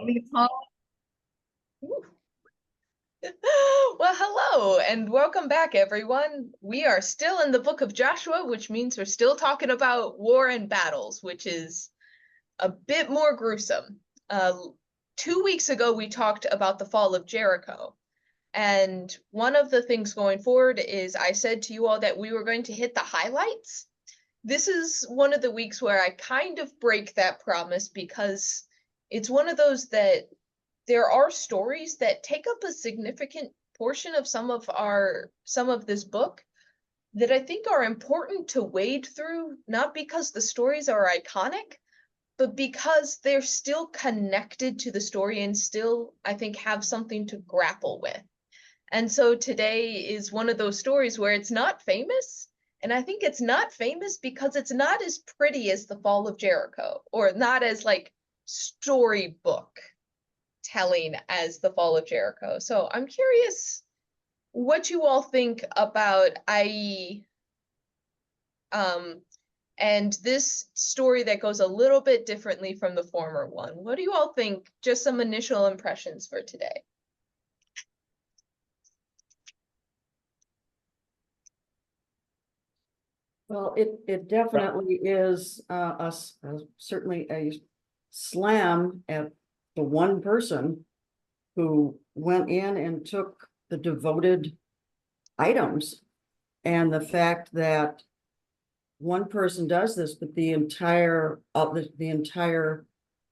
Well, hello and welcome back, everyone. We are still in the book of Joshua, which means we're still talking about war and battles, which is a bit more gruesome. 2 weeks ago, we talked about the fall of Jericho. And one of the things going forward is I said to you all that we were going to hit the highlights. This is one of the weeks where I kind of break that promise because it's one of those that there are stories that take up a significant portion of some of this book that I think are important to wade through, not because the stories are iconic, but because they're still connected to the story and still, I think, have something to grapple with. And so today is one of those stories where it's not famous, and I think it's not famous because it's not as pretty as the fall of Jericho, or not as like storybook telling as the fall of Jericho. So I'm curious what you all think about IE and this story that goes a little bit differently from the former one. What do you all think? Just some initial impressions for today. Well, it definitely is certainly a slam at the one person who went in and took the devoted items, and the fact that one person does this, but the entire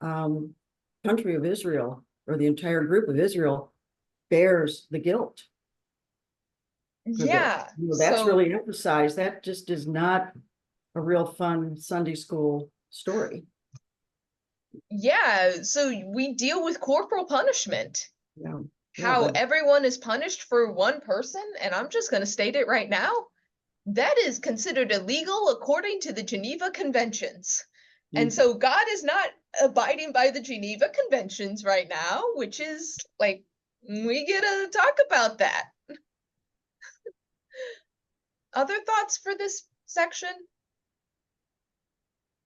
country of Israel, or the entire group of Israel, bears the guilt. Yeah, that's so really emphasized. That just is not a real fun Sunday school story. yeah, so we deal with corporal punishment. Yeah. How everyone is punished for one person, and I'm just going to state it right now. That is considered illegal according to the Geneva Conventions. And so God is not abiding by the Geneva Conventions right now, which is like, we get to talk about that. Other thoughts for this section?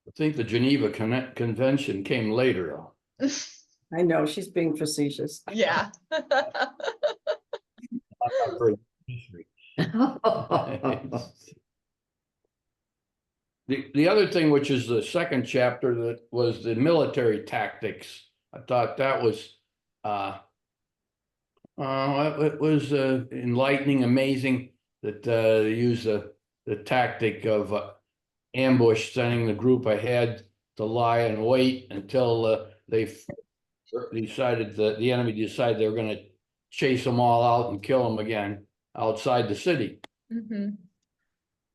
I think the Geneva Convention came later. I know, she's being facetious. Yeah. The other thing, which is the second chapter, that was the military tactics. I thought that was it was enlightening, amazing that they use the tactic of ambush, sending the group ahead to lie and wait until they decided that the enemy decided they were going to chase them all out and kill them again outside the city. Mm-hmm.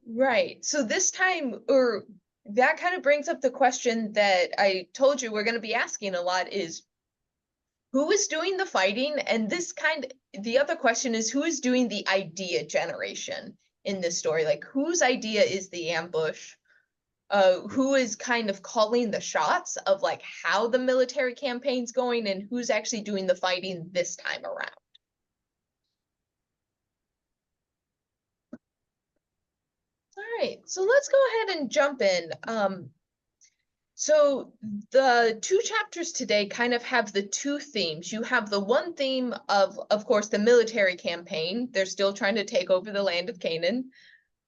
Right. So this time, or that kind of brings up the question that I told you we're going to be asking a lot is, who is doing the fighting? And the other question is, who is doing the idea generation in this story? Like, whose idea is the ambush? Who is kind of calling the shots of like how the military campaign's going, and who's actually doing the fighting this time around? All right, so let's go ahead and jump in. So the two chapters today kind of have the two themes. You have the one theme of course, the military campaign. They're still trying to take over the land of Canaan.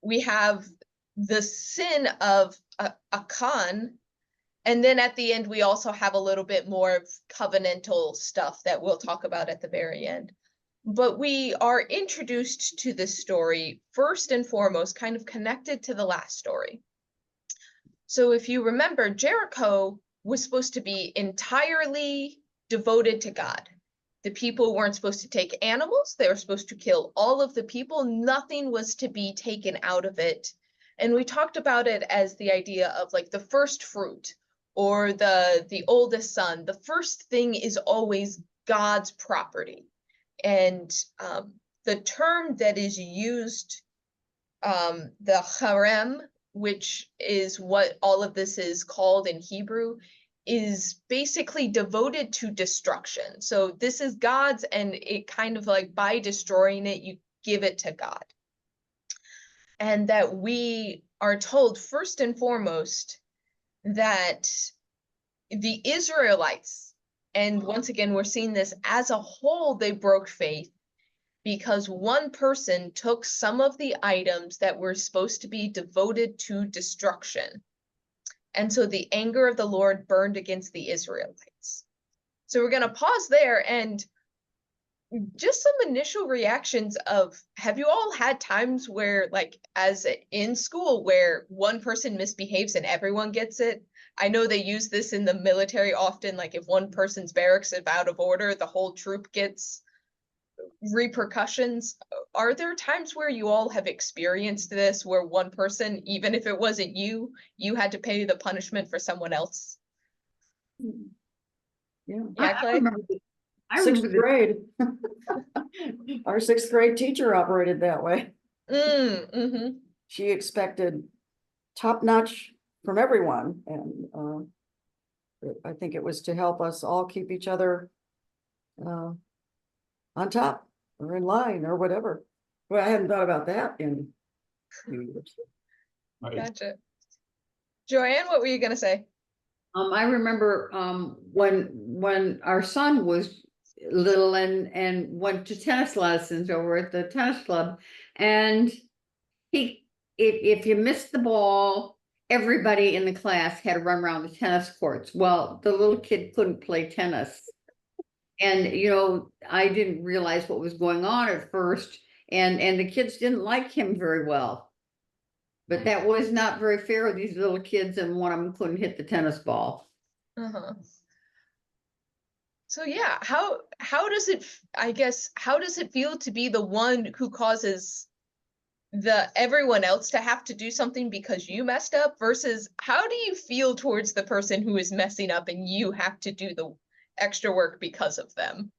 We have the sin of Achan, and then at the end, we also have a little bit more of covenantal stuff that we'll talk about at the very end. But we are introduced to this story first and foremost, kind of connected to the last story. So if you remember, Jericho was supposed to be entirely devoted to God. The people weren't supposed to take animals. They were supposed to kill all of the people. Nothing was to be taken out of it. And we talked about it as the idea of like the first fruit or the oldest son. The first thing is always God's property. And the term that is used, the harem, which is what all of this is called in Hebrew, is basically devoted to destruction. So this is God's, and it kind of like by destroying it, you give it to God. And that we are told first and foremost that the Israelites And once again, we're seeing this as a whole, they broke faith because one person took some of the items that were supposed to be devoted to destruction. And so the anger of the Lord burned against the Israelites. So we're going to pause there and just some initial reactions of, have you all had times where, like, as in school, where one person misbehaves and everyone gets it? I know they use this in the military often, like if one person's barracks is out of order, the whole troop gets repercussions. Are there times where you all have experienced this, where one person, even if it wasn't you, you had to pay the punishment for someone else? Yeah. Yeah, I Clay? remember Sixth the grade. Our sixth grade teacher operated that way. Mm-hmm. She expected top notch from everyone, and I think it was to help us all keep each other on top or in line or whatever. Well, I hadn't thought about that in a few years. Right. Gotcha. Joanne, what were you gonna say? I remember when our son was little and went to tennis lessons over at the tennis club, and if you missed the ball, everybody in the class had to run around the tennis courts. Well, the little kid couldn't play tennis. And I didn't realize what was going on at first, and the kids didn't like him very well. But that was not very fair with these little kids, and one of them couldn't hit the tennis ball. Uh-huh. So yeah, how does it, I guess, how does it feel to be the one who causes everyone else to have to do something because you messed up, versus how do you feel towards the person who is messing up and you have to do the extra work because of them?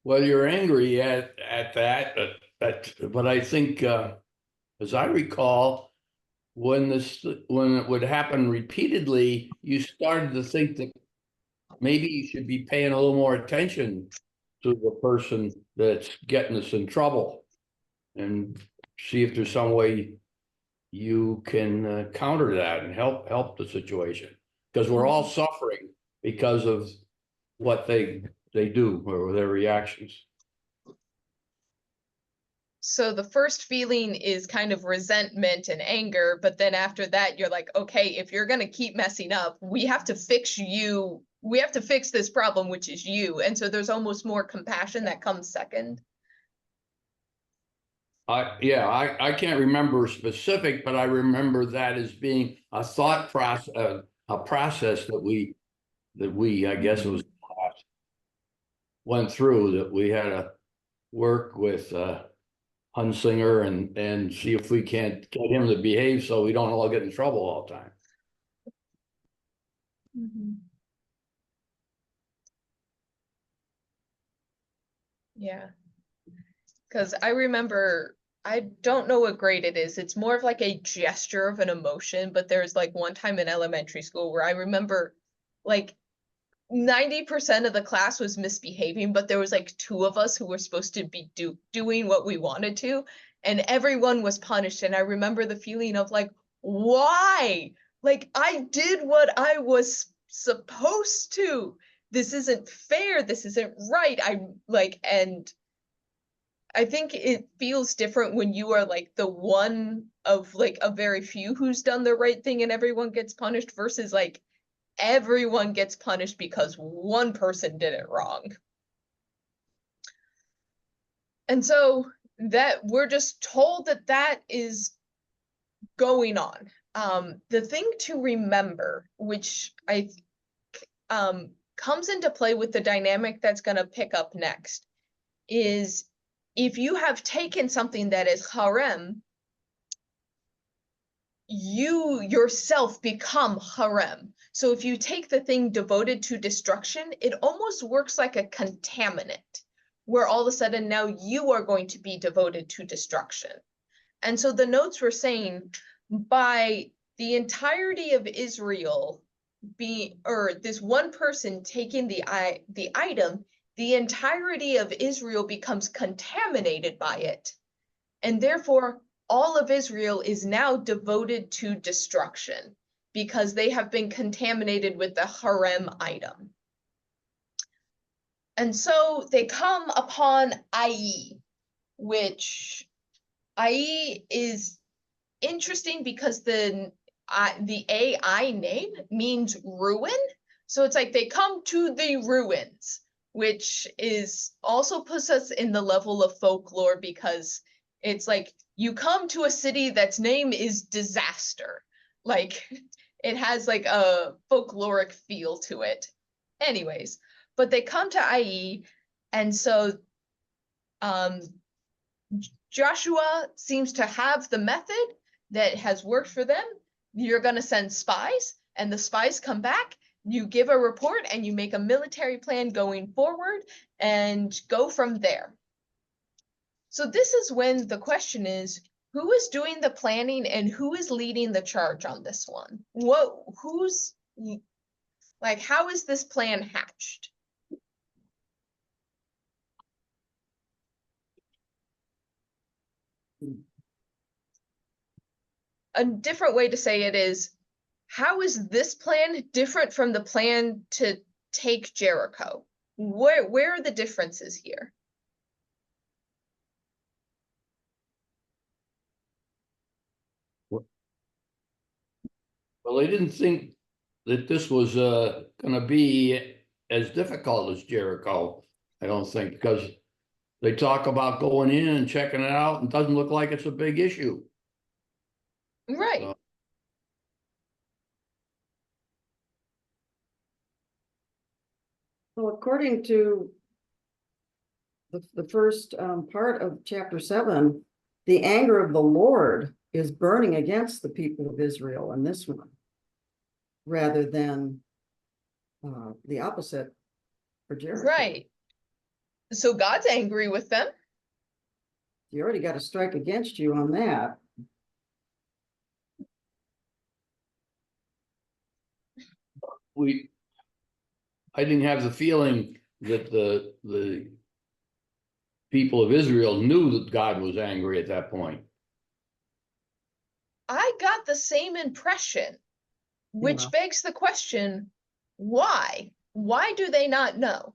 Well, you're angry at that, but I think, as I recall, when it would happen repeatedly, you started to think that maybe you should be paying a little more attention to the person that's getting us in trouble, and see if there's some way you can counter that and help the situation, because we're all suffering because of what they do or their reactions. So the first feeling is kind of resentment and anger, but then after that, you're like, okay, if you're going to keep messing up, we have to fix you. We have to fix this problem, which is you. And so there's almost more compassion that comes second. I can't remember specific, but I remember that as being a thought process, a process that we, I guess it was went through, that we had to work with Hunsinger and see if we can't get him to behave so we don't all get in trouble all the time. Mm-hmm. Yeah. Because I remember, I don't know what grade it is. It's more of like a gesture of an emotion, but there's like one time in elementary school where I remember like 90% of the class was misbehaving, but there was like 2 of us who were supposed to be doing what we wanted to, and everyone was punished. And I remember the feeling of like, why? Like, I did what I was supposed to. This isn't fair. This isn't right. And I think it feels different when you are like the one of like a very few who's done the right thing and everyone gets punished, versus like everyone gets punished because one person did it wrong. And so that we're just told that is going on. The thing to remember, which I comes into play with the dynamic that's going to pick up next, is if you have taken something that is harem, you yourself become harem. So if you take the thing devoted to destruction, it almost works like a contaminant, where all of a sudden now you are going to be devoted to destruction. And so the notes were saying, by the entirety of Israel this one person taking the item, the entirety of Israel becomes contaminated by it. And therefore, all of Israel is now devoted to destruction, because they have been contaminated with the harem item. And so they come upon Ai, which Ai is interesting because the AI name means ruin. So it's like they come to the ruins, which is also puts us in the level of folklore, because it's like you come to a city that's name is disaster. Like it has like a folkloric feel to it. Anyways, but they come to Ai, and so Joshua seems to have the method that has worked for them. You're going to send spies, and the spies come back. You give a report and you make a military plan going forward and go from there. So this is when the question is, who is doing the planning and who is leading the charge on this one? Who's like, how is this plan hatched? A different way to say it is, how is this plan different from the plan to take Jericho? Where are the differences here? Well, they didn't think that this was gonna be as difficult as Jericho, I don't think, because they talk about going in and checking it out, and it doesn't look like it's a big issue. Right. Well, according to the first part of chapter 7, the anger of the Lord is burning against the people of Israel in this one, rather than the opposite for Jericho. Right. So God's angry with them. You already got a strike against you on that. I didn't have the feeling that the people of Israel knew that God was angry at that point. I got the same impression, which Yeah. begs the question, why? Why do they not know?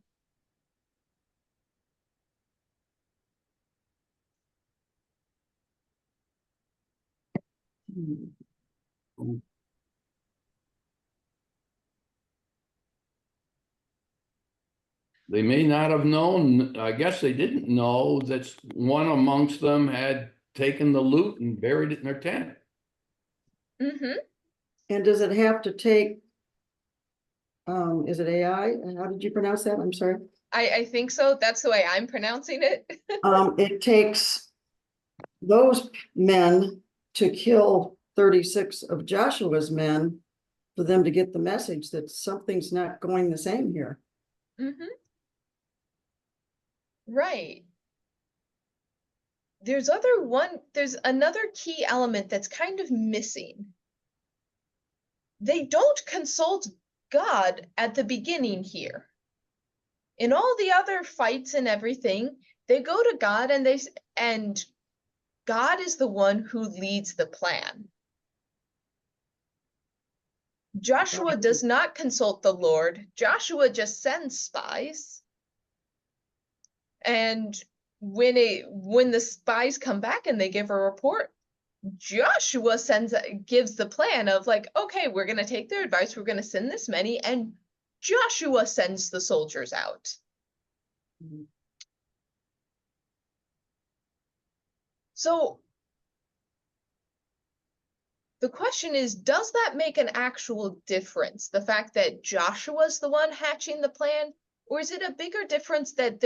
They may not have known, I guess they didn't know that one amongst them had taken the loot and buried it in their tent. Mm-hmm. And does it have to take, is it AI? How did you pronounce that? I'm sorry. I think so. That's the way I'm pronouncing it. It takes those men to kill 36 of Joshua's men for them to get the message that something's not going the same here. Mm-hmm. Right. There's another key element that's kind of missing. They don't consult God at the beginning here. In all the other fights and everything, they go to God and God is the one who leads the plan. Joshua does not consult the Lord. Joshua just sends spies. And when the spies come back and they give a report, Joshua gives the plan of like, okay, we're going to take their advice. We're going to send this many, and Joshua sends the soldiers out. Mhm. So the question is, does that make an actual difference? The fact that Joshua's the one hatching the plan, or is it a bigger difference that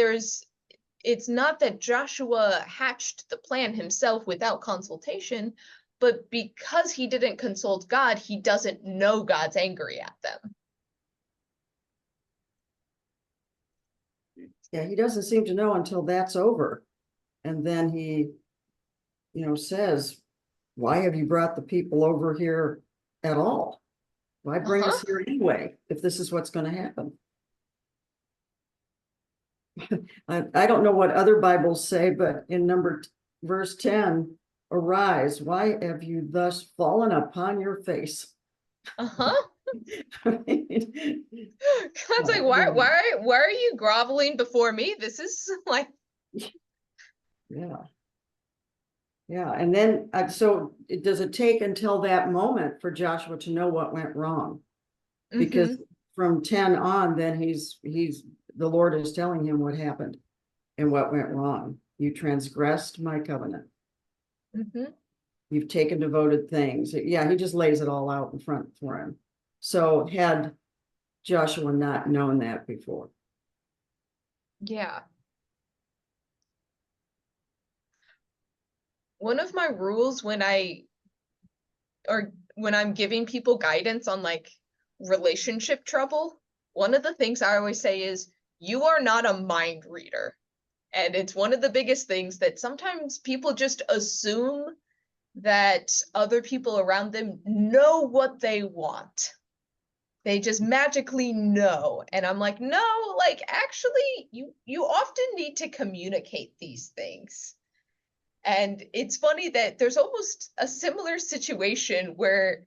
it's not that Joshua hatched the plan himself without consultation, but because he didn't consult God, he doesn't know God's angry at them. Yeah, he doesn't seem to know until that's over. And then he, says, why have you brought the people over here at all? Why bring us here anyway, if this is what's going to happen? I don't know what other Bibles say, but in verse 10, arise, why have you thus fallen upon your face? Uh-huh. God's like, Yeah. why are you groveling before me? This is like, Yeah. Yeah, and then, so does it take until that moment for Joshua to know what went wrong? Because mhm, from 10 on, then the Lord is telling him what happened and what went wrong. You transgressed my covenant. mhm. You've taken devoted things. Yeah, he just lays it all out in front for him. So had Joshua not known that before. Yeah. One of my rules when I'm giving people guidance on like relationship trouble, one of the things I always say is, you are not a mind reader. And it's one of the biggest things that sometimes people just assume that other people around them know what they want. They just magically know. And I'm like, no, like actually you often need to communicate these things. And it's funny that there's almost a similar situation where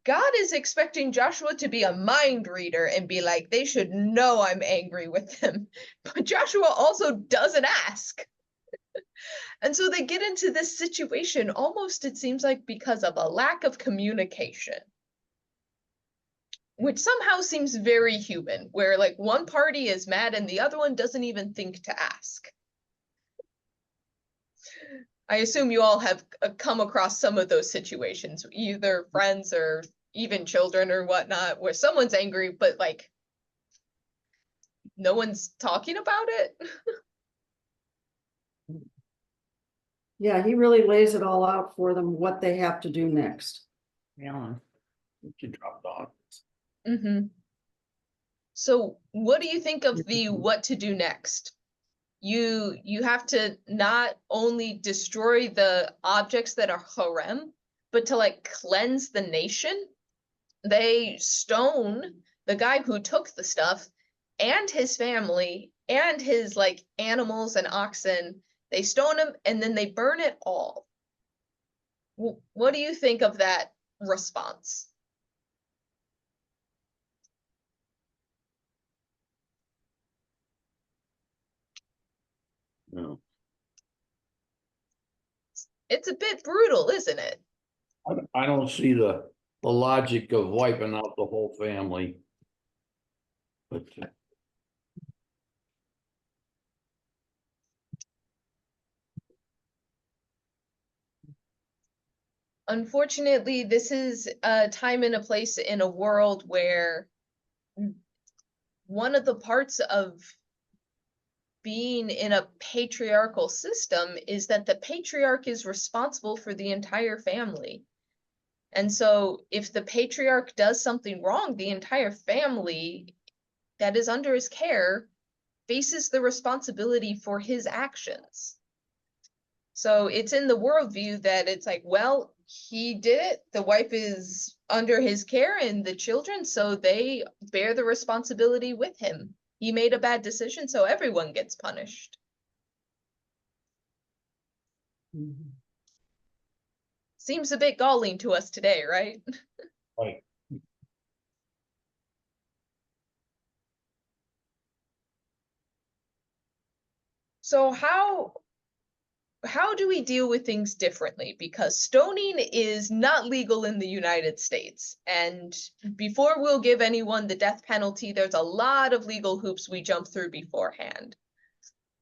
God is expecting Joshua to be a mind reader and be like, they should know I'm angry with them. But Joshua also doesn't ask. And so they get into this situation almost, it seems like, because of a lack of communication, which somehow seems very human, where like one party is mad and the other one doesn't even think to ask. I assume you all have come across some of those situations, either friends or even children or whatnot, where someone's angry, but like no one's talking about it. Yeah, he really lays it all out for them, what they have to do next. Yeah. She dropped off. Mm-hmm. So what do you think of the what to do next? You have to not only destroy the objects that are harem, but to like cleanse the nation. They stone the guy who took the stuff and his family and his like animals and oxen. They stone him and then they burn it all. What do you think of that response? No. It's a bit brutal, isn't it? I don't see the logic of wiping out the whole family. But Unfortunately, this is a time and a place in a world where one of the parts of being in a patriarchal system is that the patriarch is responsible for the entire family. And so if the patriarch does something wrong, the entire family that is under his care faces the responsibility for his actions. So it's in the worldview that it's like, well, he did it. The wife is under his care and the children, so they bear the responsibility with him. He made a bad decision, so everyone gets punished. Mhm. Seems a bit galling to us today, right? like, So how do we deal with things differently? Because stoning is not legal in the United States. And before we'll give anyone the death penalty, there's a lot of legal hoops we jump through beforehand.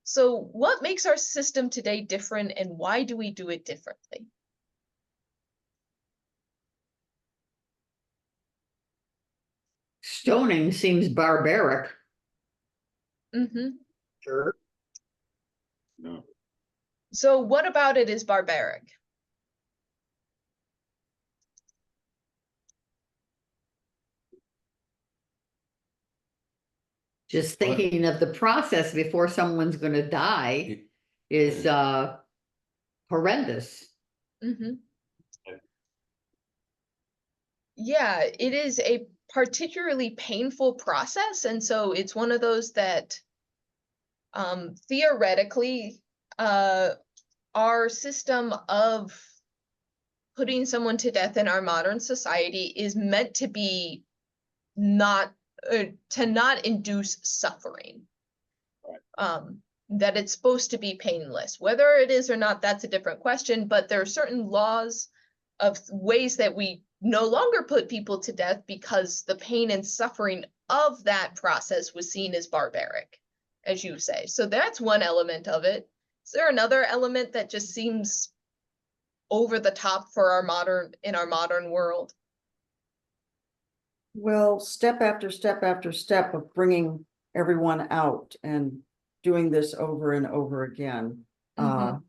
So what makes our system today different and why do we do it differently? Stoning seems barbaric. Mm-hmm. sure. No. So what about it is barbaric? Just thinking of the process before someone's gonna die is horrendous. Mm-hmm. Yeah, it is a particularly painful process. And so it's one of those that theoretically our system of putting someone to death in our modern society is meant to be not to not induce suffering. That it's supposed to be painless. Whether it is or not, that's a different question, but there are certain laws of ways that we no longer put people to death because the pain and suffering of that process was seen as barbaric, as you say. So that's one element of it. Is there another element that just seems over the top for our modern world? Well, step after step after step of bringing everyone out and doing this over and over again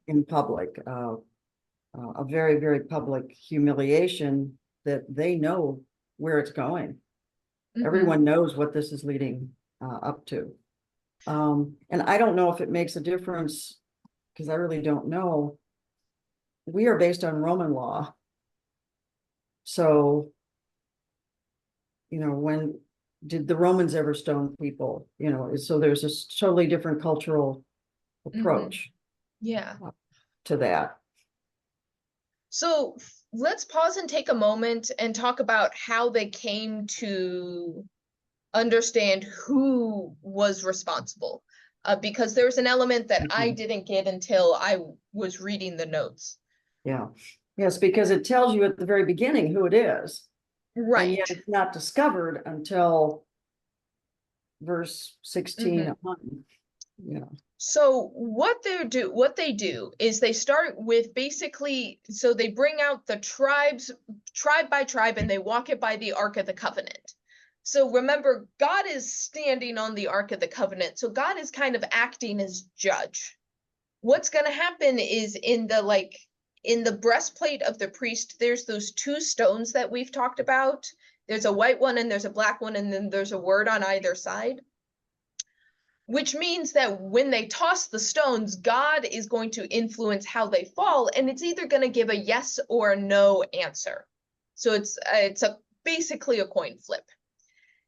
in public, a very, very public humiliation that they know where it's going. Everyone knows what this is leading up to. And I don't know if it makes a difference, because I really don't know. We are based on Roman law. So, you know, when did the Romans ever stone people? You know, so there's a totally different cultural approach Yeah. to that. So let's pause and take a moment and talk about how they came to understand who was responsible. Because there's an element that I didn't get until I was reading the notes. Yeah. Yes, because it tells you at the very beginning who it is. Right. And yet it's not discovered until verse 16 on, you know. So what they do is they start with basically, so they bring out the tribes, tribe by tribe, and they walk it by the Ark of the Covenant. So remember, God is standing on the Ark of the Covenant. So God is kind of acting as judge. What's going to happen is in the breastplate of the priest, there's those two stones that we've talked about. There's a white one and there's a black one, and then there's a word on either side. Which means that when they toss the stones, God is going to influence how they fall, and it's either going to give a yes or a no answer. So it's basically a coin flip.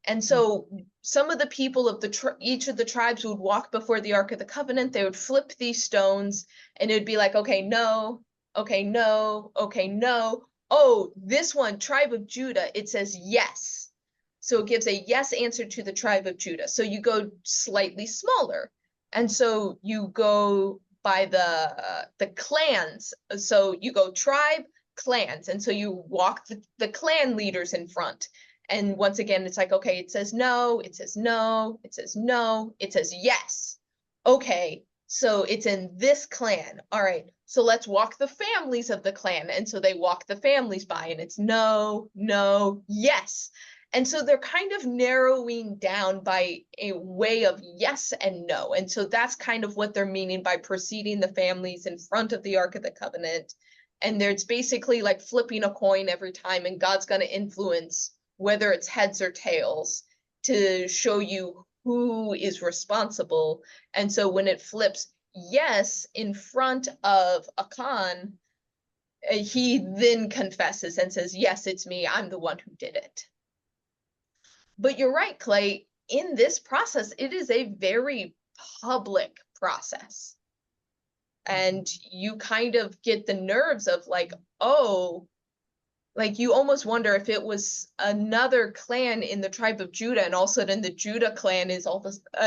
And so some of the people of each of the tribes would walk before the Ark of the Covenant. They would flip these stones, and it would be like, okay, no, okay, no, okay, no. Oh, this one, tribe of Judah, it says yes. So it gives a yes answer to the tribe of Judah. So you go slightly smaller. And so you go by the clans. So you go tribe, clans. And so you walk the clan leaders in front. And once again, it's like, okay, it says no, it says no, it says no, it says yes. Okay, so it's in this clan. All right, so let's walk the families of the clan. And so they walk the families by, and it's no, no, yes. And so they're kind of narrowing down by a way of yes and no. And so that's kind of what they're meaning by preceding the families in front of the Ark of the Covenant. And it's basically like flipping a coin every time, and God's going to influence whether it's heads or tails to show you who is responsible. And so when it flips yes in front of Achan, he then confesses and says, yes, it's me. I'm the one who did it. But you're right, Clay, in this process, it is a very public process. And you kind of get the nerves of like, oh, like you almost wonder if it was another clan in the tribe of Judah, and all of a sudden the Judah clan is all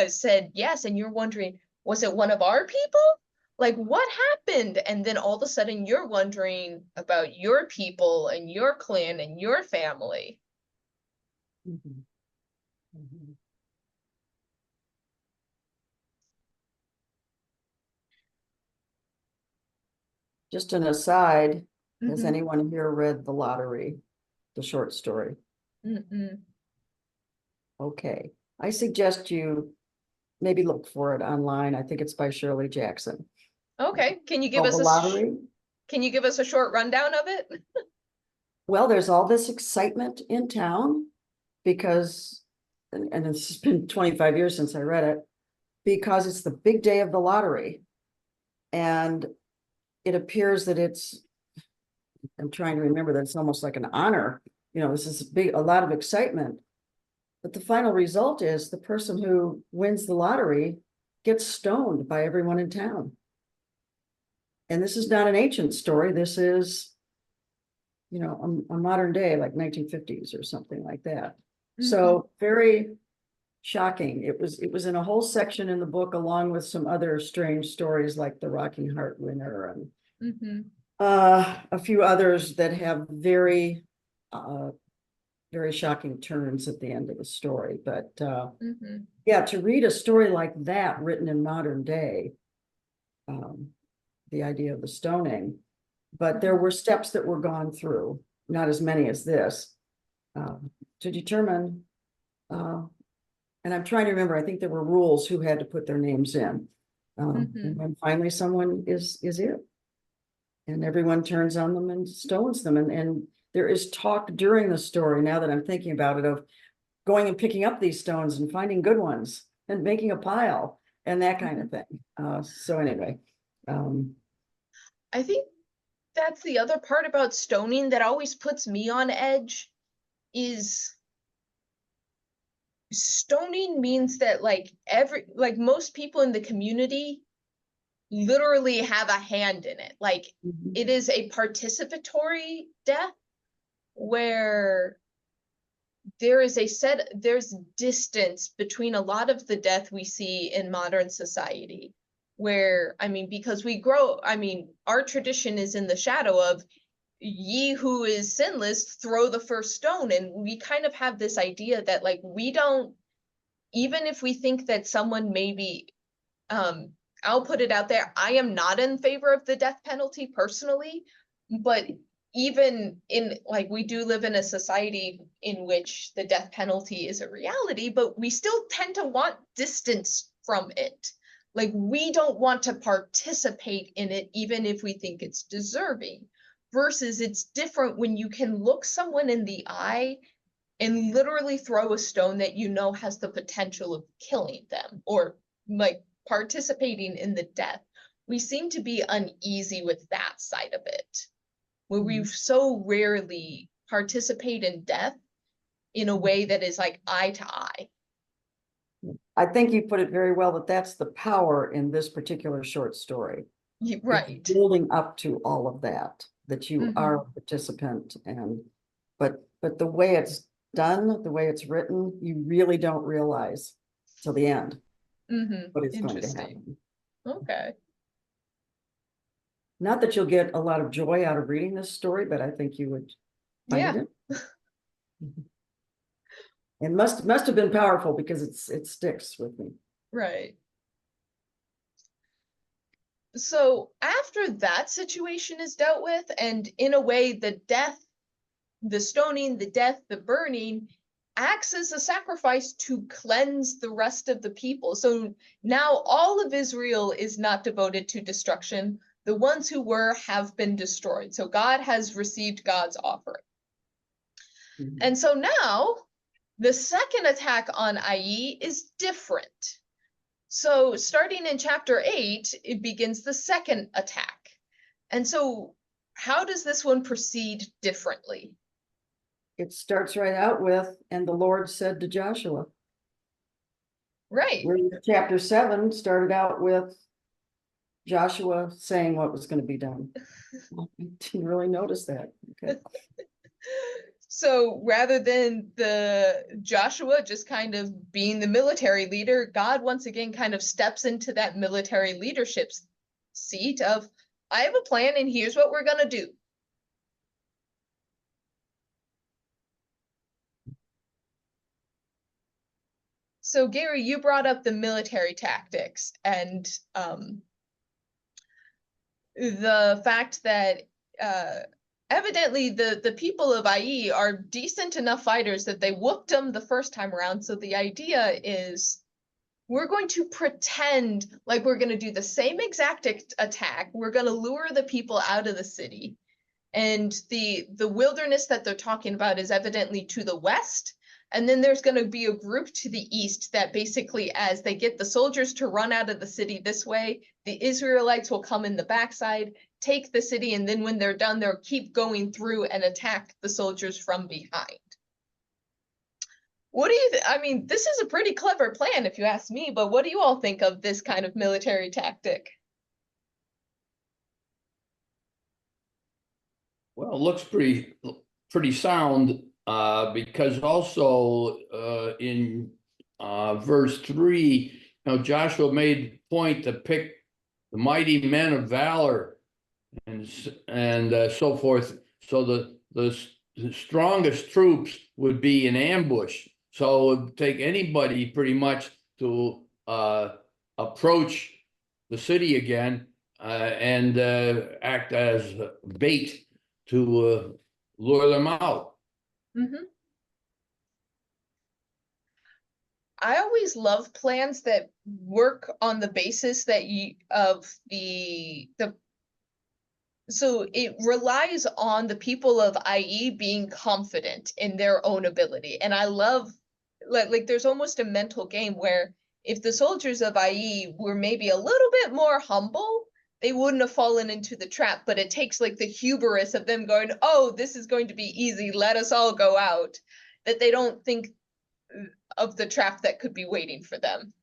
said yes, and you're wondering, was it one of our people? Like what happened? And then all of a sudden you're wondering about your people and your clan and your family. Just an aside, has anyone here read The Lottery, the short story? Okay, I suggest you maybe look for it online. I think it's by Shirley Jackson. Okay, can you give us The Lottery? Can you give us a short rundown of it? Well, there's all this excitement in town because, and it's been 25 years since I read it, because it's the big day of the lottery. And it appears that I'm trying to remember that it's almost like an honor. You know, this is a lot of excitement. But the final result is the person who wins the lottery gets stoned by everyone in town. And this is not an ancient story. This is you know, a modern day, like 1950s or something like that. Mm-hmm. So very shocking. It was in a whole section in the book, along with some other strange stories like the Rocking Heart Winner and Mm-hmm. a few others that have very shocking turns at the end of the story. But Mm-hmm. yeah, to read a story like that written in modern day, the idea of the stoning, but there were steps that were gone through, not as many as this, to determine, and I'm trying to remember, I think there were rules who had to put their names in. And then finally someone is it. And everyone turns on them and stones them. And there is talk during the story, now that I'm thinking about it, of going and picking up these stones and finding good ones and making a pile and that kind of thing. So anyway. I think that's the other part about stoning that always puts me on edge is stoning means that like most people in the community literally have a hand in it. Like it is a participatory death where there's distance between a lot of the death we see in modern society, where, I mean, because our tradition is in the shadow of ye who is sinless, throw the first stone. And we kind of have this idea that like, we don't, even if we think that someone maybe, I'll put it out there, I am not in favor of the death penalty personally, but even in like, we do live in a society in which the death penalty is a reality, but we still tend to want distance from it. Like, we don't want to participate in it, even if we think it's deserving. Versus it's different when you can look someone in the eye and literally throw a stone that you know has the potential of killing them or like participating in the death. We seem to be uneasy with that side of it, where we so rarely participate in death in a way that is like eye to eye. I think you put it very well, that that's the power in this particular short story. Right. It's building up to all of that you are a participant, and but the way it's done, the way it's written, you really don't realize till the end what is going to happen. Okay. Not that you'll get a lot of joy out of reading this story, but I think you would find it. It must have been powerful because it sticks with me. Right. So after that situation is dealt with, and in a way, the death, the stoning, the death, the burning acts as a sacrifice to cleanse the rest of the people. So now all of Israel is not devoted to destruction. The ones who were have been destroyed. So God has received God's offering. And so now the second attack on Ai is different. So starting in chapter 8, it begins the second attack. And so how does this one proceed differently? It starts right out with, and the Lord said to Joshua. Right. Chapter 7 started out with Joshua saying what was going to be done. I didn't really notice that. Okay. So rather than the Joshua just kind of being the military leader, God once again kind of steps into that military leadership seat of, I have a plan and here's what we're going to do. So Gary, you brought up the military tactics and the fact that evidently the people of Ai are decent enough fighters that they whooped them the first time around. So the idea is we're going to pretend like we're going to do the same exact attack. We're going to lure the people out of the city. And the wilderness that they're talking about is evidently to the west. And then there's going to be a group to the east that basically, as they get the soldiers to run out of the city this way, the Israelites will come in the backside, take the city, and then when they're done, they'll keep going through and attack the soldiers from behind. What do you I mean, this is a pretty clever plan if you ask me, but what do you all think of this kind of military tactic? Well, it looks pretty sound, because also, in, verse 3, Joshua made point to pick the mighty men of valor and so forth. So the strongest troops would be in ambush. So it would take anybody pretty much to approach the city again, and act as bait to lure them out. Mhm. I always love plans that work on the basis that so it relies on the people of IE being confident in their own ability. And I love, like there's almost a mental game where if the soldiers of IE were maybe a little bit more humble, they wouldn't have fallen into the trap. But it takes like the hubris of them going, oh, this is going to be easy, let us all go out, that they don't think of the trap that could be waiting for them.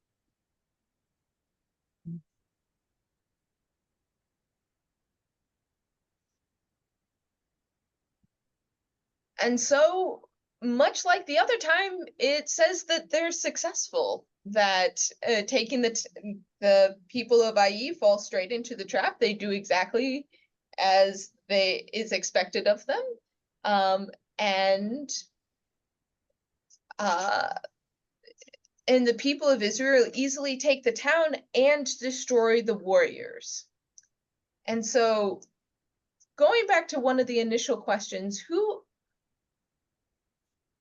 And so, much like the other time, it says that they're successful, that taking the people of IE fall straight into the trap. They do exactly as is expected of them. And the people of Israel easily take the town and destroy the warriors. And so, going back to one of the initial questions,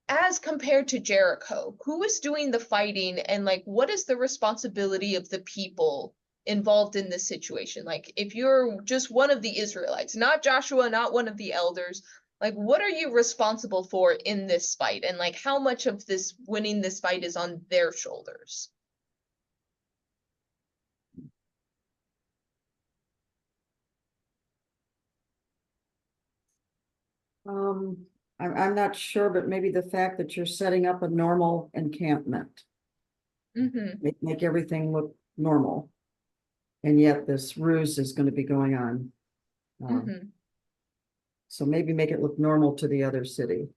as compared to Jericho, who is doing the fighting, and like what is the responsibility of the people involved in this situation? Like if you're just one of the Israelites, not Joshua, not one of the elders, like what are you responsible for in this fight? And like how much of this winning this fight is on their shoulders? I'm not sure, but maybe the fact that you're setting up a normal encampment, Mm-hmm. make everything look normal. And yet this ruse is going to be going on. Mm-hmm. So maybe make it look normal to the other city.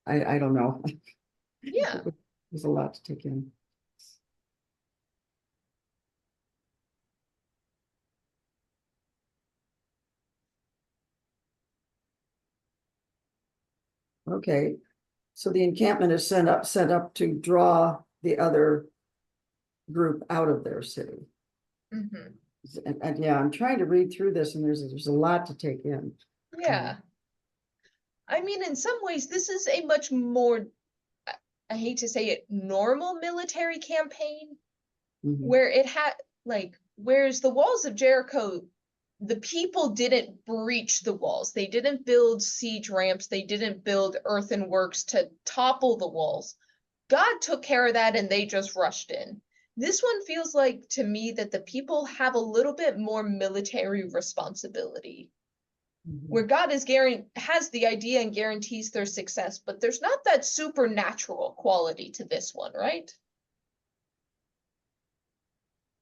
I don't know. Yeah. There's a lot to take in. Okay, so the encampment is set up to draw the other group out of their city. Mm-hmm. And yeah, I'm trying to read through this, and there's a lot to take in. Yeah. I mean, in some ways, this is a much more, I hate to say it, normal military campaign, where it had, like, whereas the walls of Jericho, the people didn't breach the walls. They didn't build siege ramps. They didn't build earthenworks to topple the walls. God took care of that and they just rushed in. This one feels like to me that the people have a little bit more military responsibility, where God has the idea and guarantees their success, but there's not that supernatural quality to this one, right?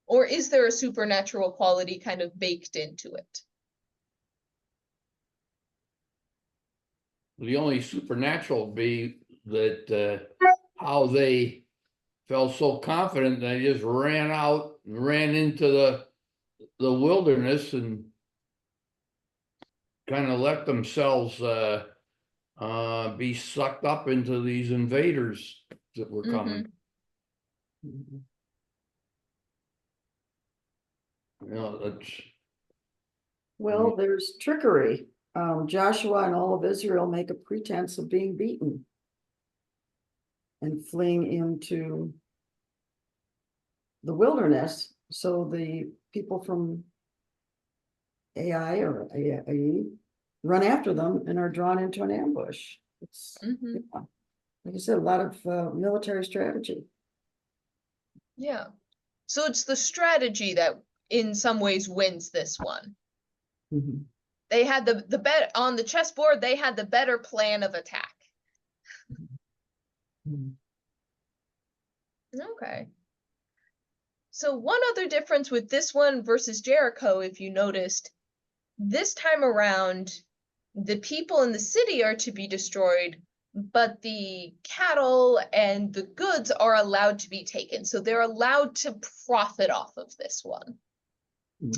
Or is there a supernatural quality kind of baked into it? The only supernatural would be that how they felt so confident they just ran out and ran into the wilderness and kind of let themselves be sucked up into these invaders that were coming. That's. Well, there's trickery. Joshua and all of Israel make a pretense of being beaten and fleeing into the wilderness. So the people from AI or AE run after them and are drawn into an ambush. It's, yeah, like I said, a lot of military strategy. Yeah. So it's the strategy that in some ways wins this one. They had the bet on the chessboard, they had the better plan of attack. Okay. So one other difference with this one versus Jericho, if you noticed, this time around, the people in the city are to be destroyed, but the cattle and the goods are allowed to be taken. So they're allowed to profit off of this one. Mhm.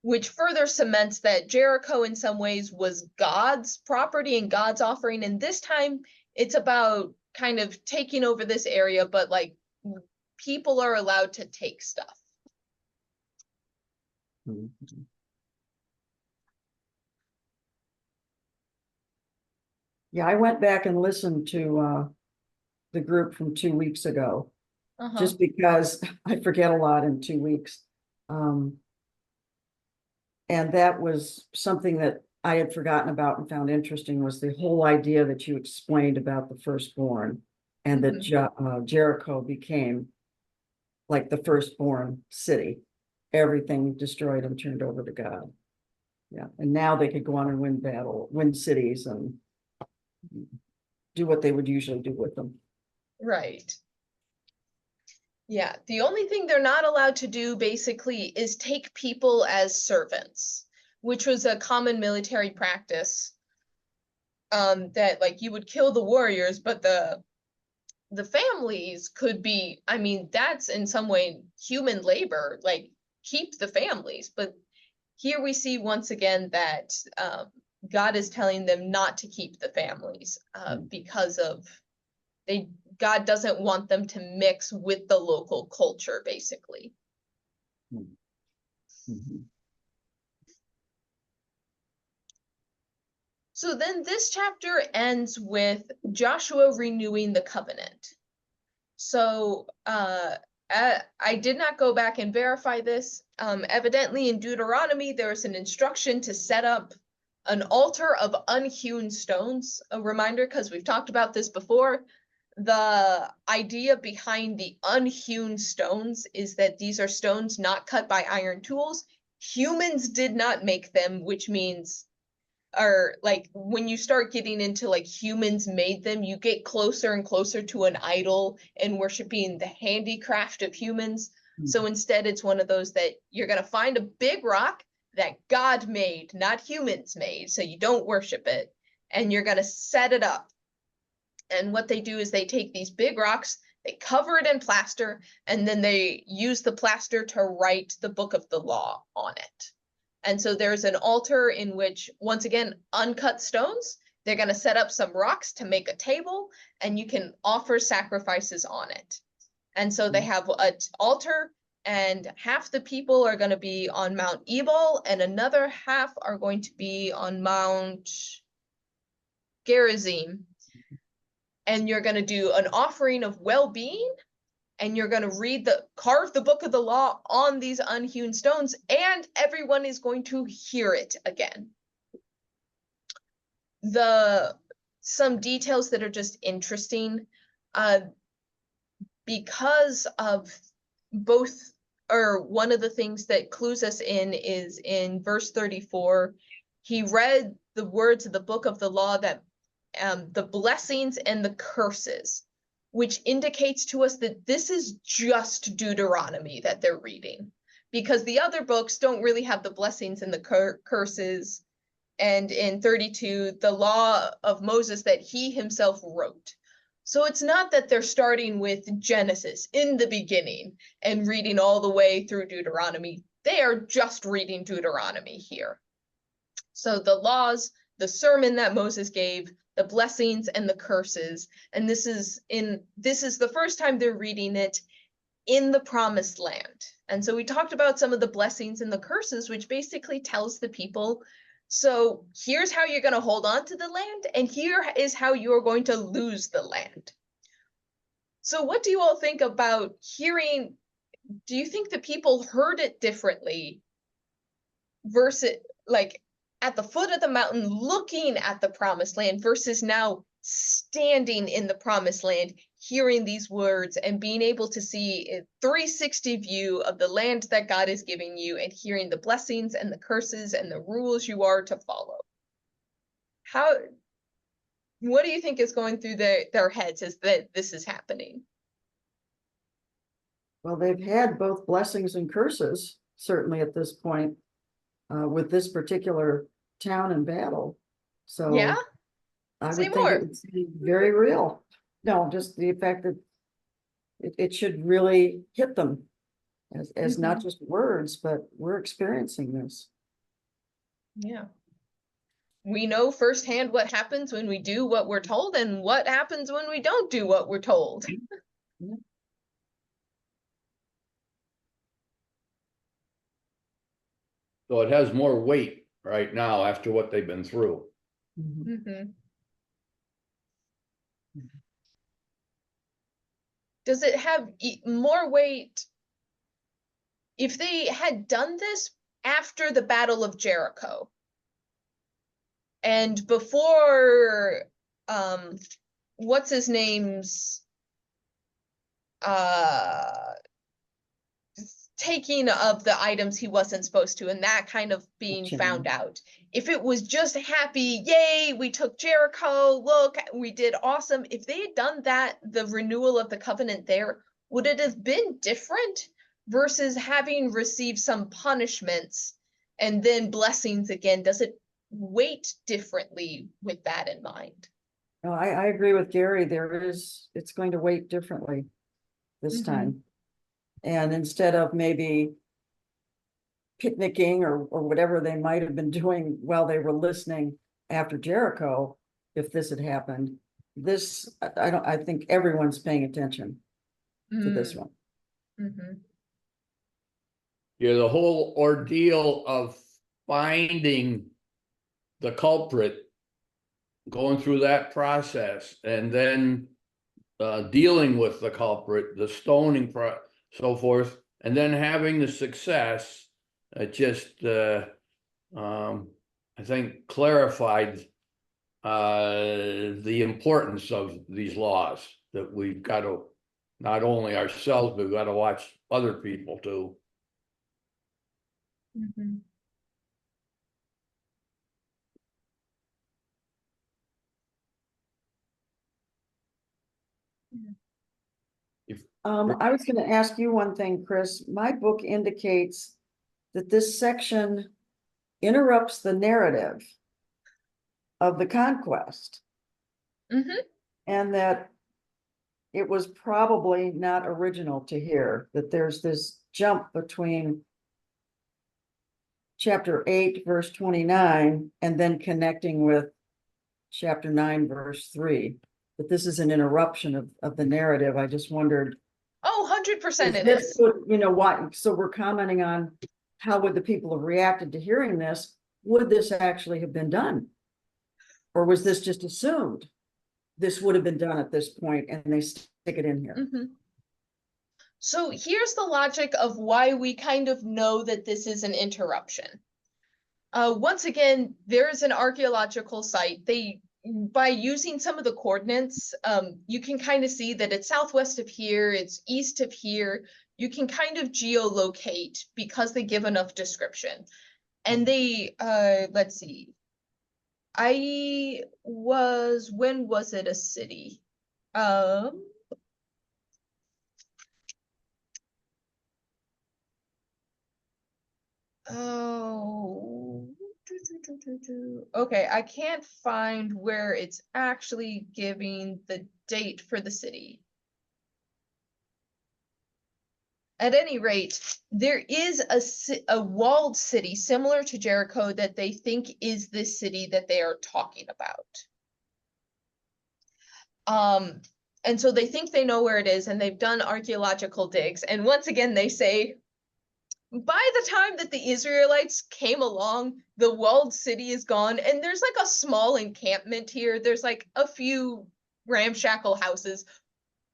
Which further cements that Jericho in some ways was God's property and God's offering. And this time it's about kind of taking over this area, but like people are allowed to take stuff. Mhm. Yeah, I went back and listened to the group from 2 weeks ago, just because I forget a lot in 2 weeks. And that was something that I had forgotten about and found interesting, was the whole idea that you explained about the firstborn, and that Jericho became like the firstborn city, everything destroyed and turned over to God. Yeah, and now they could go on and win cities and do what they would usually do with them. Right. Yeah, the only thing they're not allowed to do basically is take people as servants, which was a common military practice. That like you would kill the warriors, but the families could be, I mean, that's in some way human labor, like keep the families. But here we see once again that God is telling them not to keep the families because of God doesn't want them to mix with the local culture, basically. Mhm. So then this chapter ends with Joshua renewing the covenant. So I did not go back and verify this. Evidently in Deuteronomy, there is an instruction to set up an altar of unhewn stones. A reminder, because we've talked about this before, the idea behind the unhewn stones is that these are stones not cut by iron tools. Humans did not make them, which means, or like when you start getting into like humans made them, you get closer and closer to an idol and worshiping the handicraft of humans. So instead, it's one of those that you're going to find a big rock that God made, not humans made. So you don't worship it, and you're going to set it up. And what they do is they take these big rocks, they cover it in plaster, and then they use the plaster to write the book of the law on it. And so there's an altar in which, once again, uncut stones, they're going to set up some rocks to make a table, and you can offer sacrifices on it. And so they have an altar, and half the people are going to be on Mount Ebal, and another half are going to be on Mount Gerizim. And you're going to do an offering of well-being, and you're going to carve the book of the law on these unhewn stones, and everyone is going to hear it again. Some details that are just interesting, because of both, or one of the things that clues us in is in verse 34, he read the words of the book of the law, that the blessings and the curses, which indicates to us that this is just Deuteronomy that they're reading, because the other books don't really have the blessings and the curses. And in 32, the law of Moses that he himself wrote. So it's not that they're starting with Genesis in the beginning and reading all the way through Deuteronomy. They are just reading Deuteronomy here. So the laws, the sermon that Moses gave, the blessings and the curses, and this is the first time they're reading it in the promised land. And so we talked about some of the blessings and the curses, which basically tells the people, so here's how you're going to hold on to the land, and here is how you're going to lose the land. So what do you all think about hearing? Do you think the people heard it differently versus like at the foot of the mountain looking at the promised land versus now standing in the promised land, hearing these words and being able to see a 360 view of the land that God is giving you, and hearing the blessings and the curses and the rules you are to follow? What do you think is going through their heads as that this is happening? Well, they've had both blessings and curses, certainly at this point, with this particular town and battle. So. Yeah, I say would think more. it would seem very real. No, just the fact that it should really hit them as not just words, but we're experiencing this. Yeah. We know firsthand what happens when we do what we're told and what happens when we don't do what we're told. So it has more weight right now after what they've been through. Mhm. Mhm. Does it have more weight if they had done this after the Battle of Jericho and before what's his name's taking of the items he wasn't supposed to and that kind of being found out? If it was just happy, yay, we took Jericho, look, we did awesome. If they had done that, the renewal of the covenant there, would it have been different versus having received some punishments and then blessings again? Does it weight differently with that in mind? No, I agree with Gary. It's going to weight differently this Mhm. time. And instead of maybe picnicking or whatever they might have been doing while they were listening after Jericho, if this had happened, I think everyone's paying attention to this one. Mhm. Yeah, the whole ordeal of finding the culprit, going through that process, and then dealing with the culprit, the stoning, so forth, and then having the success, just I think clarified the importance of these laws, that we've got to, not only ourselves, but we've got to watch other people too. Mhm. I was gonna ask you one thing, Chris. My book indicates that this section interrupts the narrative of the conquest. Mhm. And that it was probably not original to hear that there's this jump between chapter 8, verse 29, and then connecting with chapter 9, verse 3. But this is an interruption of the narrative. I just wondered, Oh, 100% it this is. would, why, so we're commenting on how would the people have reacted to hearing this? Would this actually have been done? Or was this just assumed? This would have been done at this point and they stick it in here. Mhm. So here's the logic of why we kind of know that this is an interruption. Once again, there is an archaeological site. By using some of the coordinates, you can kind of see that it's southwest of here, it's east of here. You can kind of geolocate because they give enough description. And they, let's see. When was it a city? Oh, okay, I can't find where it's actually giving the date for the city. At any rate, there is a walled city similar to Jericho that they think is this city that they are talking about. And so they think they know where it is, and they've done archaeological digs. And once again, they say, by the time that the Israelites came along, the walled city is gone, and there's like a small encampment here. There's like a few ramshackle houses,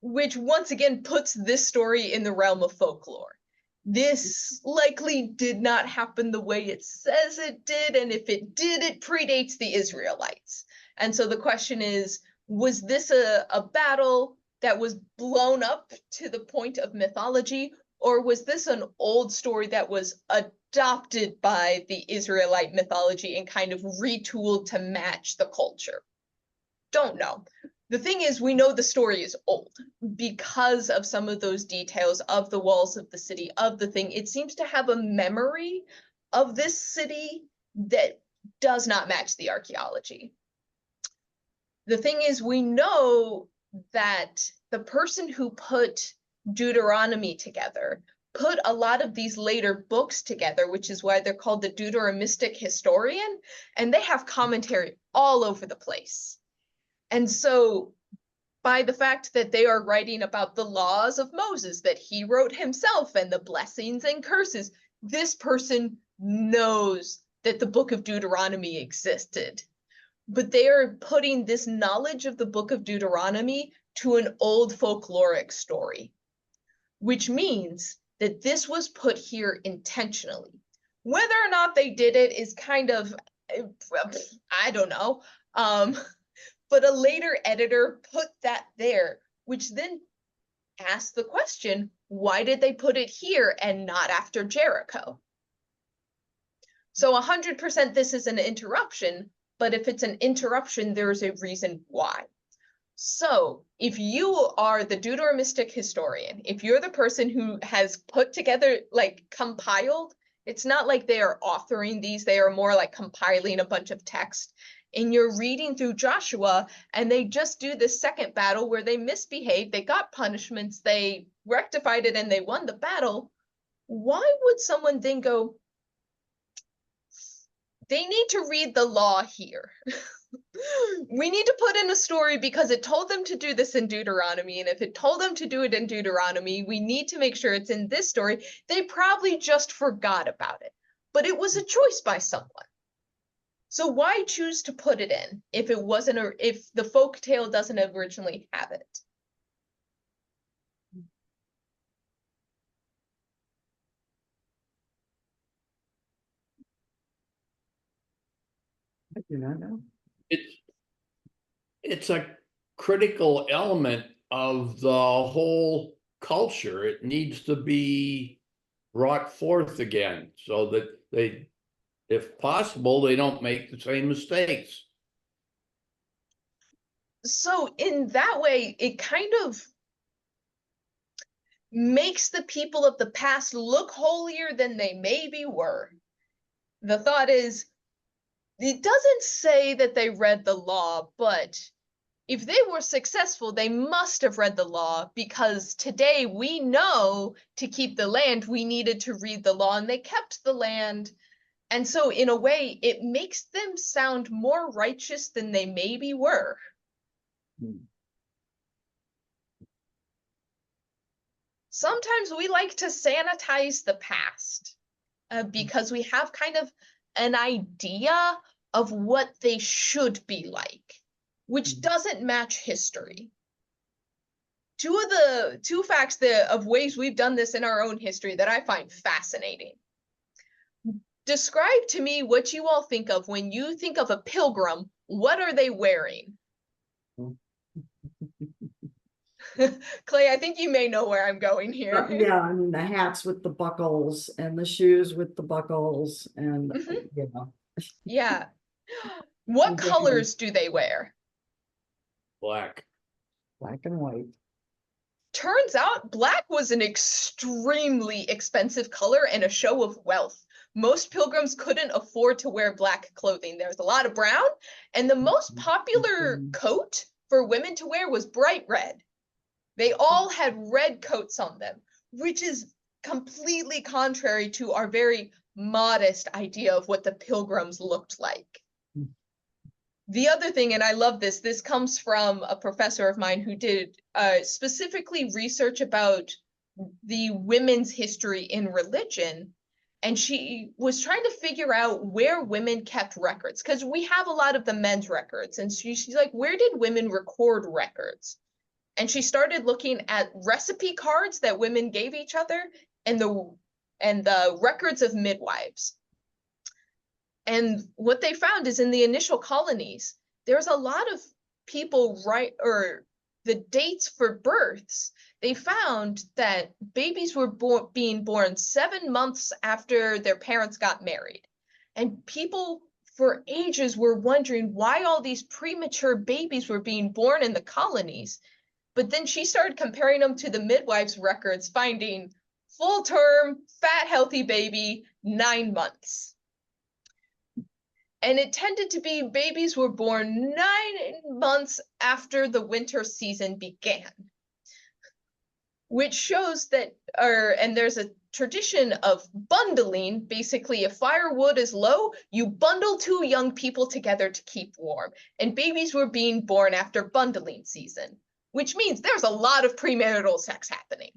which once again puts this story in the realm of folklore. This likely did not happen the way it says it did, and if it did, it predates the Israelites. And so the question is, was this a battle that was blown up to the point of mythology, or was this an old story that was adopted by the Israelite mythology and kind of retooled to match the culture? Don't know. The thing is, we know the story is old because of some of those details of the walls of the city, of the thing. It seems to have a memory of this city that does not match the archaeology. The thing is, we know that the person who put Deuteronomy together put a lot of these later books together, which is why they're called the Deuteronomistic historian, and they have commentary all over the place. And so by the fact that they are writing about the laws of Moses that he wrote himself and the blessings and curses, this person knows that the book of Deuteronomy existed. But they are putting this knowledge of the book of Deuteronomy to an old folkloric story, which means that this was put here intentionally. Whether or not they did it is kind of, I don't know. But a later editor put that there, which then asks the question, why did they put it here and not after Jericho? So 100% this is an interruption, but if it's an interruption, there's a reason why. So if you are the Deuteronomistic historian, if you're the person who has put together, like compiled, it's not like they are authoring these, they are more like compiling a bunch of text, and you're reading through Joshua and they just do the second battle where they misbehaved, they got punishments, they rectified it and they won the battle. Why would someone then go, they need to read the law here? We need to put in a story because it told them to do this in Deuteronomy, and if it told them to do it in Deuteronomy, we need to make sure it's in this story. They probably just forgot about it, but it was a choice by someone. So why choose to put it in if it wasn't, or if the folk tale doesn't originally have it? I do not know. It's a critical element of the whole culture. It needs to be brought forth again so that they, if possible, they don't make the same mistakes. So in that way, it kind of makes the people of the past look holier than they maybe were. The thought is, it doesn't say that they read the law, but if they were successful, they must have read the law, because today we know to keep the land, we needed to read the law, and they kept the land. And so in a way, it makes them sound more righteous than they maybe were. Sometimes we like to sanitize the past because we have kind of an idea of what they should be like, which doesn't match history. Two facts of ways we've done this in our own history that I find fascinating. Describe to me what you all think of when you think of a pilgrim. What are they wearing? Clay, I think you may know where I'm going here. Yeah, I mean, the hats with the buckles and the shoes with the buckles and, you know. Yeah. What Definitely. colors do they wear? Black. Black and white. Turns out black was an extremely expensive color and a show of wealth. Most pilgrims couldn't afford to wear black clothing. There's a lot of brown, and the most popular coat for women to wear was bright red. They all had red coats on them, which is completely contrary to our very modest idea of what the pilgrims looked like. The other thing, and I love this, this comes from a professor of mine who did specifically research about the women's history in religion. And she was trying to figure out where women kept records, because we have a lot of the men's records. And she's like, where did women record records? And she started looking at recipe cards that women gave each other and the records of midwives. And what they found is in the initial colonies, there's a lot of people the dates for births. They found that babies were being born 7 months after their parents got married. And people for ages were wondering why all these premature babies were being born in the colonies. But then she started comparing them to the midwives' records, finding full term, fat, healthy baby, 9 months. And it tended to be babies were born 9 months after the winter season began, which shows that, and there's a tradition of bundling. Basically, if firewood is low, you bundle 2 young people together to keep warm. And babies were being born after bundling season, which means there's a lot of premarital sex happening.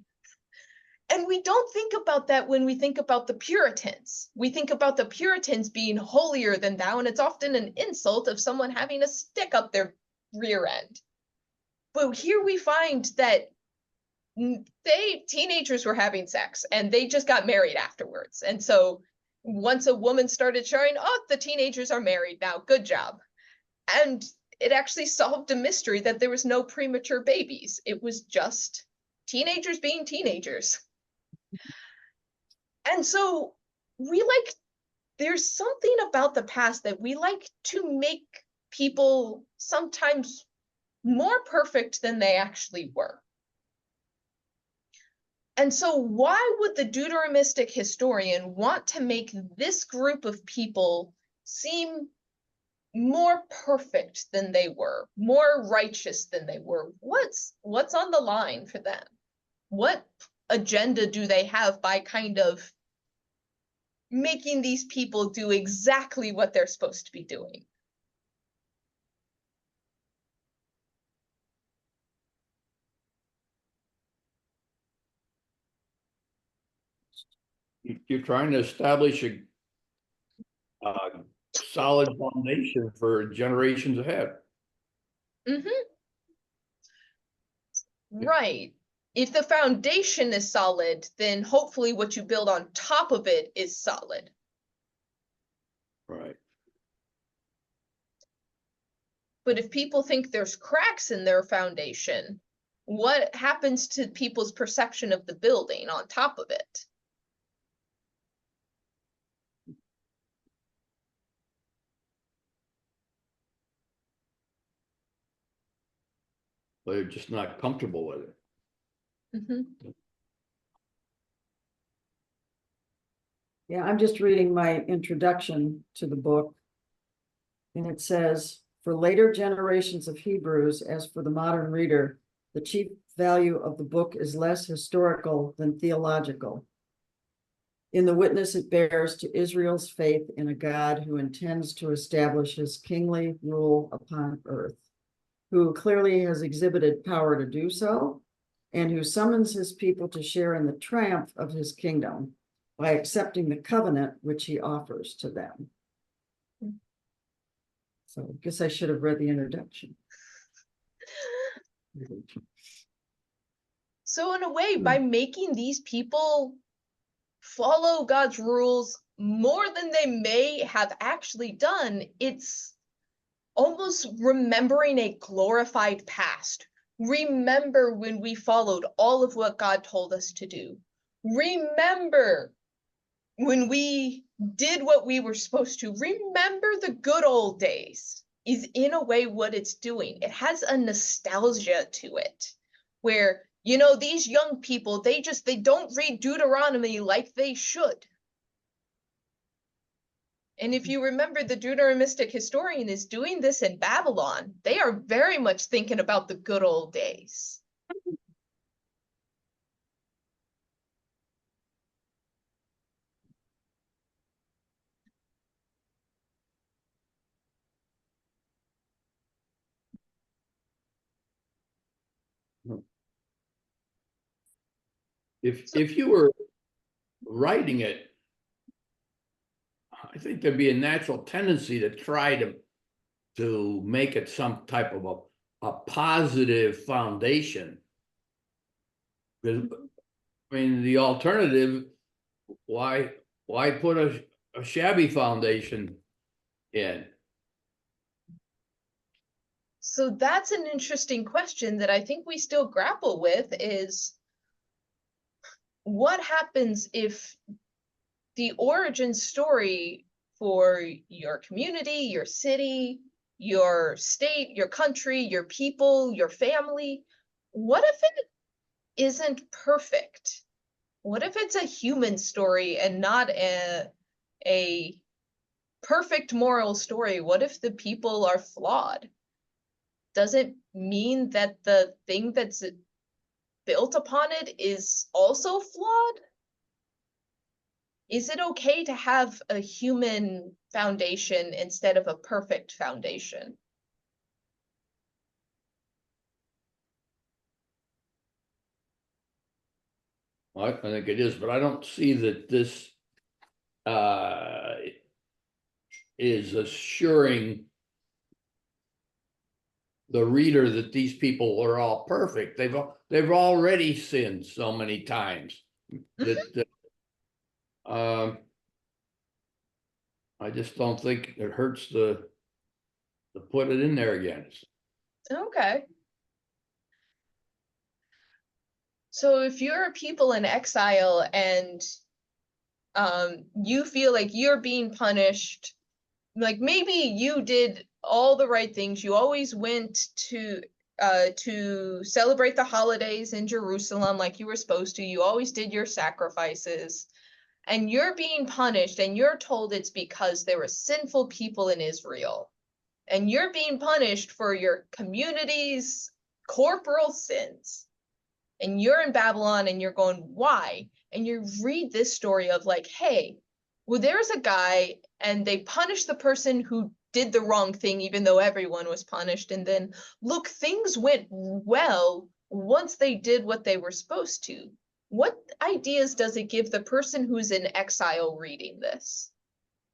And we don't think about that when we think about the Puritans. We think about the Puritans being holier than thou, and it's often an insult of someone having a stick up their rear end. But here we find that teenagers were having sex, and they just got married afterwards. And so once a woman started showing, oh, the teenagers are married now, good job. And it actually solved a mystery that there was no premature babies. It was just teenagers being teenagers. And so there's something about the past that we like to make people sometimes more perfect than they actually were. And so why would the Deuteronomistic historian want to make this group of people seem more perfect than they were, more righteous than they were? What's on the line for them? What agenda do they have by kind of making these people do exactly what they're supposed to be doing? You're trying to establish a solid foundation for generations ahead. Mm-hmm. Right. If the foundation is solid, then hopefully what you build on top of it is solid. Right. But if people think there's cracks in their foundation, what happens to people's perception of the building on top of it? They're just not comfortable with it. Mm-hmm. Yeah, I'm just reading my introduction to the book. And it says, for later generations of Hebrews, as for the modern reader, the chief value of the book is less historical than theological. In the witness it bears to Israel's faith in a God who intends to establish his kingly rule upon earth, who clearly has exhibited power to do so, and who summons his people to share in the triumph of his kingdom by accepting the covenant which he offers to them. So I guess I should have read the introduction. So in a way, by making these people follow God's rules more than they may have actually done, it's almost remembering a glorified past. Remember when we followed all of what God told us to do. Remember when we did what we were supposed to. Remember the good old days is in a way what it's doing. It has a nostalgia to it where, you know, these young people, they don't read Deuteronomy like they should. And if you remember, the Deuteronomistic historian is doing this in Babylon. They are very much thinking about the good old days. If you were writing it, I think there'd be a natural tendency to try to make it some type of a positive foundation. Because I mean, the alternative, why put a shabby foundation in? So that's an interesting question that I think we still grapple with is what happens if the origin story for your community, your city, your state, your country, your people, your family, what if it isn't perfect? What if it's a human story and not a perfect moral story, what if the people are flawed? Does it mean that the thing that's built upon it is also flawed? Is it okay to have a human foundation instead of a perfect foundation? I think it is, but I don't see that this is assuring the reader that these people are all perfect. They've already sinned so many times that I just don't think it hurts to put it in there again. Okay. So if you're a people in exile and you feel like you're being punished, like maybe you did all the right things, you always went to celebrate the holidays in Jerusalem like you were supposed to, you always did your sacrifices, and you're being punished and you're told it's because there were sinful people in Israel, and you're being punished for your community's corporal sins, and you're in Babylon and you're going, why? And you read this story of like, hey, well, there's a guy and they punished the person who did the wrong thing, even though everyone was punished. And then look, things went well once they did what they were supposed to. What ideas does it give the person who's in exile reading this?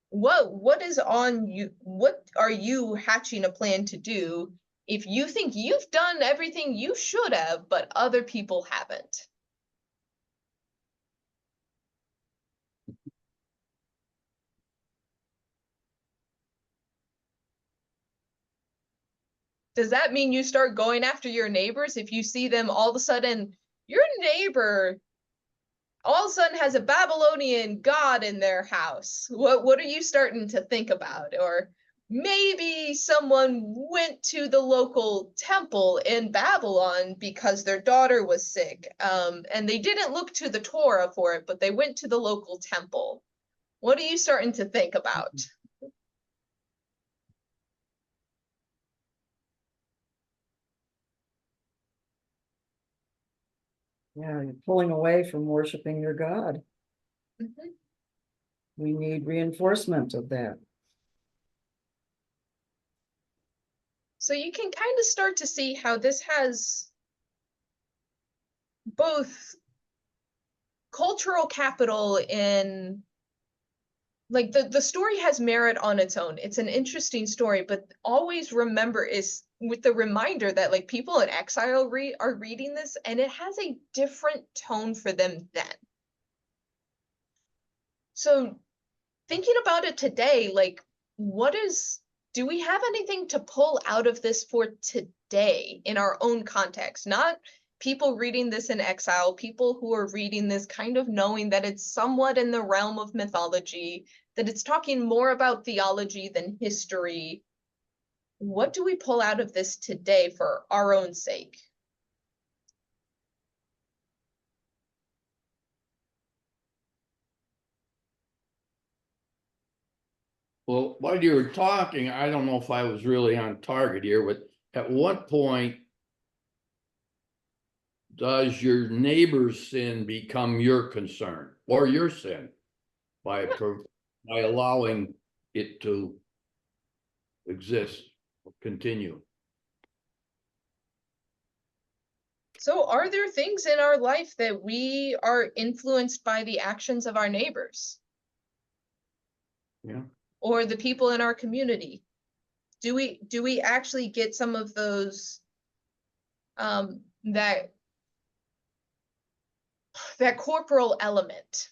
What is on you? What are you hatching a plan to do if you think you've done everything you should have, but other people haven't? Does that mean you start going after your neighbors if you see them all of a sudden, your neighbor all of a sudden has a Babylonian god in their house? What are you starting to think about? Or maybe someone went to the local temple in Babylon because their daughter was sick, and they didn't look to the Torah for it, but they went to the local temple. What are you starting to think about? Yeah, you're pulling away from worshiping your God. Mhm. We need reinforcement of that. So you can kind of start to see how this has both cultural capital in, like, the story has merit on its own. It's an interesting story, but always remember is with the reminder that like people in exile are reading this and it has a different tone for them then. So thinking about it today, like do we have anything to pull out of this for today in our own context? Not people reading this in exile, people who are reading this kind of knowing that it's somewhat in the realm of mythology, that it's talking more about theology than history. What do we pull out of this today for our own sake? Well, while you were talking, I don't know if I was really on target here, but at what point does your neighbor's sin become your concern or your sin by allowing it to exist or continue? So are there things in our life that we are influenced by the actions of our neighbors? Yeah. Or the people in our community? Do we actually get some of those that corporal element?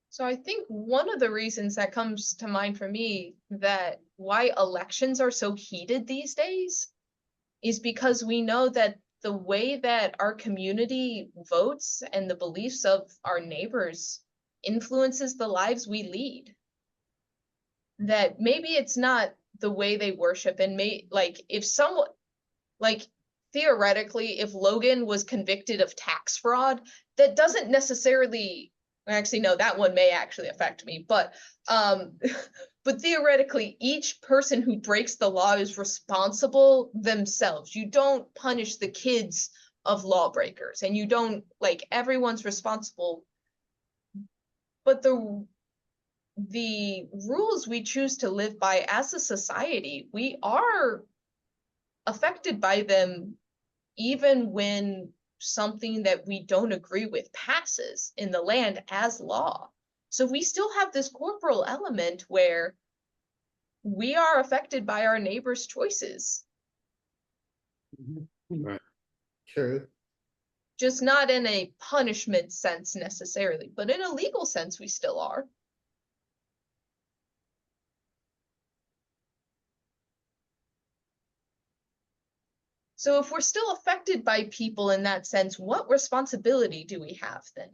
So I think one of the reasons that comes to mind for me that why elections are so heated these days is because we know that the way that our community votes and the beliefs of our neighbors influences the lives we lead. That maybe it's not the way they worship, and like if someone, like theoretically, if Logan was convicted of tax fraud, that doesn't necessarily, actually, no, that one may actually affect me, but but theoretically, each person who breaks the law is responsible themselves. You don't punish the kids of lawbreakers, and you don't, like, everyone's responsible. But the rules we choose to live by as a society, we are affected by them, even when something that we don't agree with passes in the land as law. So we still have this corporal element where we are affected by our neighbors' choices. Right. True. Just not in a punishment sense necessarily, but in a legal sense, we still are. So if we're still affected by people in that sense, what responsibility do we have then?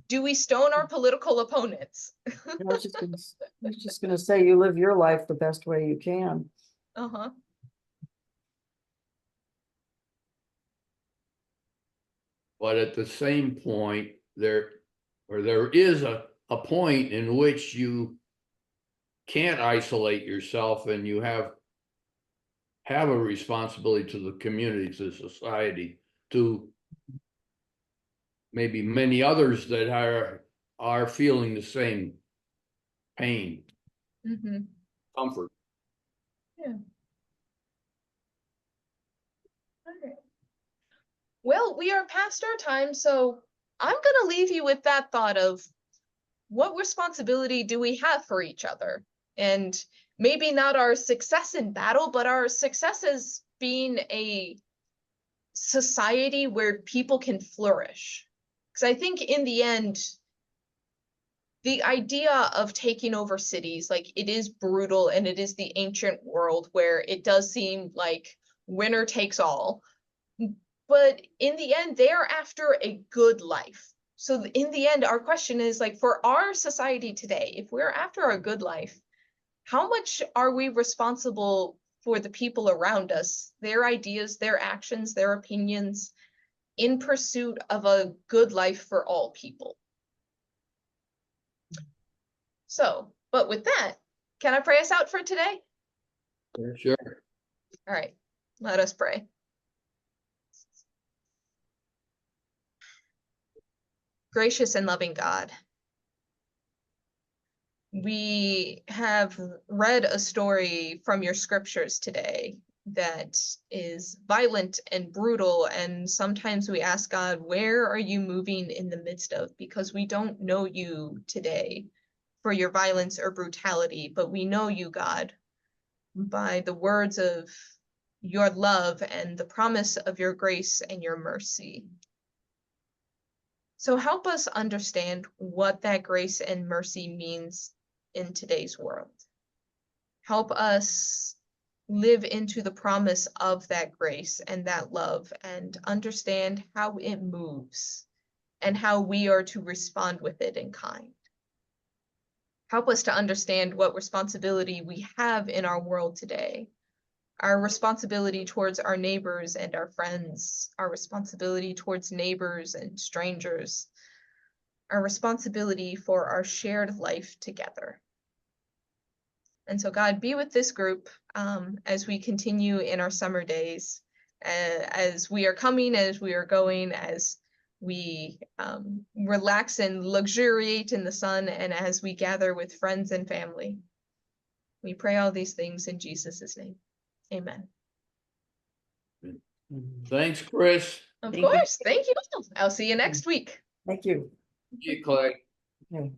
Do we stone our political opponents? I was just gonna say, you live your life the best way you can. Uh-huh. But at the same point, there is a point in which you can't isolate yourself, and you have a responsibility to the community, to society, to maybe many others that are feeling the same pain, Mm-hmm. comfort. Yeah. Okay. Well, we are past our time, so I'm gonna leave you with that thought of what responsibility do we have for each other? And maybe not our success in battle, but our success as being a society where people can flourish. Because I think in the end, the idea of taking over cities, like, it is brutal, and it is the ancient world where it does seem like winner takes all. But in the end, they are after a good life. So in the end, our question is, like, for our society today, if we're after a good life, how much are we responsible for the people around us, their ideas, their actions, their opinions, in pursuit of a good life for all people? So, but with that, can I pray us out for today? Sure. All right, let us pray. Gracious and loving God, we have read a story from your scriptures today that is violent and brutal, and sometimes we ask God, where are you moving in the midst of? Because we don't know you today for your violence or brutality, but we know you, God, by the words of your love and the promise of your grace and your mercy. So help us understand what that grace and mercy means in today's world. Help us live into the promise of that grace and that love, and understand how it moves and how we are to respond with it in kind. Help us to understand what responsibility we have in our world today. Our responsibility towards our neighbors and our friends, our responsibility towards neighbors and strangers, our responsibility for our shared life together. And so, God, be with this group as we continue in our summer days, as we are coming, as we are going, as we relax and luxuriate in the sun, and as we gather with friends and family. We pray all these things in Jesus' name. Amen. Thanks, Chris. Of Thank you. course. Thank you. I'll see you next week. Thank you. Thank you, Clay. Okay.